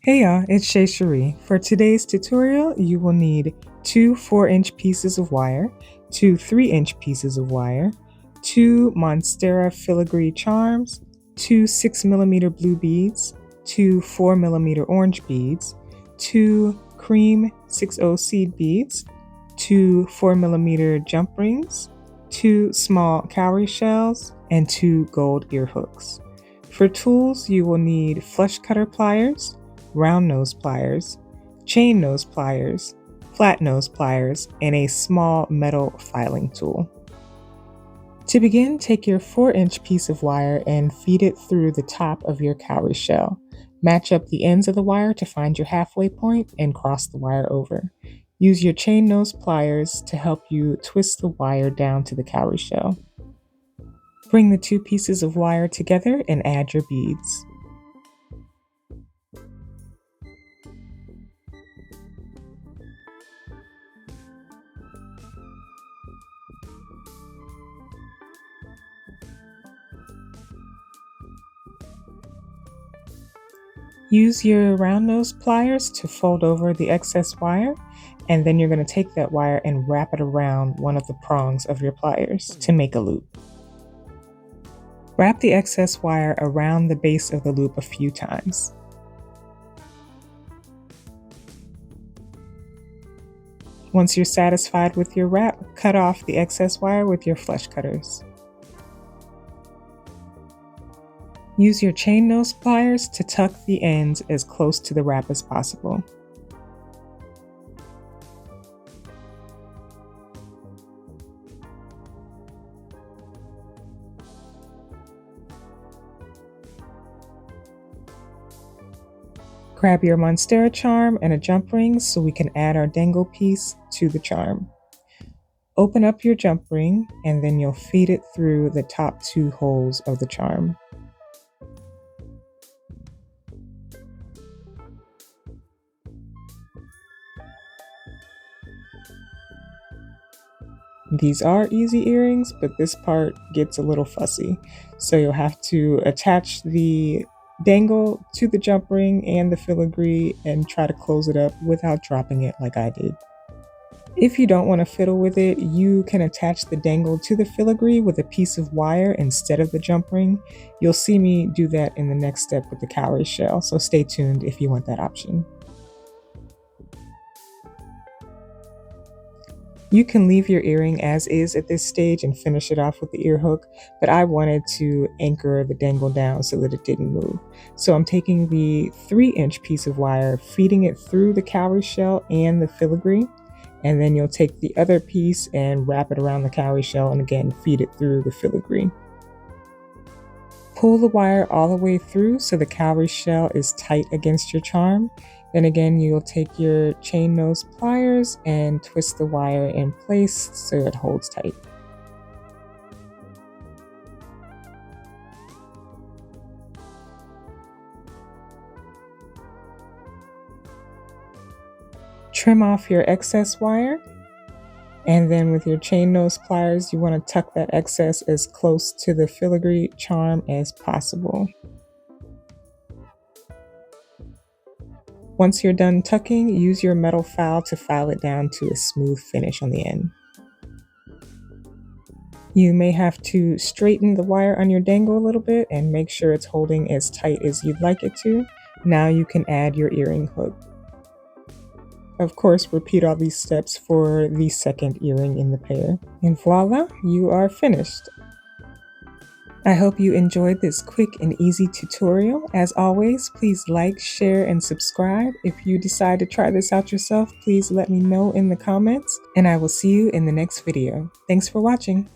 Hey y'all, it's Shay Cherie. For today's tutorial, you will need two 4-inch pieces of wire, two 3-inch pieces of wire, two Monstera filigree charms, two 6mm blue beads, two 4mm orange beads, two cream 6/0 seed beads, two 4mm jump rings, two small cowrie shells, and two gold ear hooks. For tools, you will need flush cutter pliers, round nose pliers, chain nose pliers, flat nose pliers, and a small metal filing tool. To begin, take your 4-inch piece of wire and feed it through the top of your cowrie shell. Match up the ends of the wire to find your halfway point and cross the wire over. Use your chain nose pliers to help you twist the wire down to the cowrie shell. Bring the two pieces of wire together and add your beads. Use your round nose pliers to fold over the excess wire, and then you're going to take that wire and wrap it around one of the prongs of your pliers to make a loop. Wrap the excess wire around the base of the loop a few times. Once you're satisfied with your wrap, cut off the excess wire with your flush cutters. Use your chain nose pliers to tuck the ends as close to the wrap as possible. Grab your Monstera charm and a jump ring so we can add our dangle piece to the charm. Open up your jump ring and then you'll feed it through the top two holes of the charm. These are easy earrings, but this part gets a little fussy. So you'll have to attach the dangle to the jump ring and the filigree and try to close it up without dropping it like I did. If you don't want to fiddle with it, you can attach the dangle to the filigree with a piece of wire instead of the jump ring. You'll see me do that in the next step with the cowrie shell, so stay tuned if you want that option. You can leave your earring as is at this stage and finish it off with the ear hook, but I wanted to anchor the dangle down so that it didn't move. So I'm taking the 3-inch piece of wire, feeding it through the cowrie shell and the filigree, and then you'll take the other piece and wrap it around the cowrie shell and again feed it through the filigree. Pull the wire all the way through so the cowrie shell is tight against your charm. Then again, you'll take your chain nose pliers and twist the wire in place so it holds tight. Trim off your excess wire, and then with your chain nose pliers, you want to tuck that excess as close to the filigree charm as possible. Once you're done tucking, use your metal file to file it down to a smooth finish on the end. You may have to straighten the wire on your dangle a little bit and make sure it's holding as tight as you'd like it to. Now you can add your earring hook. Of course, repeat all these steps for the second earring in the pair. And voila, you are finished. I hope you enjoyed this quick and easy tutorial. As always, please like, share, and subscribe. If you decide to try this out yourself, please let me know in the comments, and I will see you in the next video. Thanks for watching.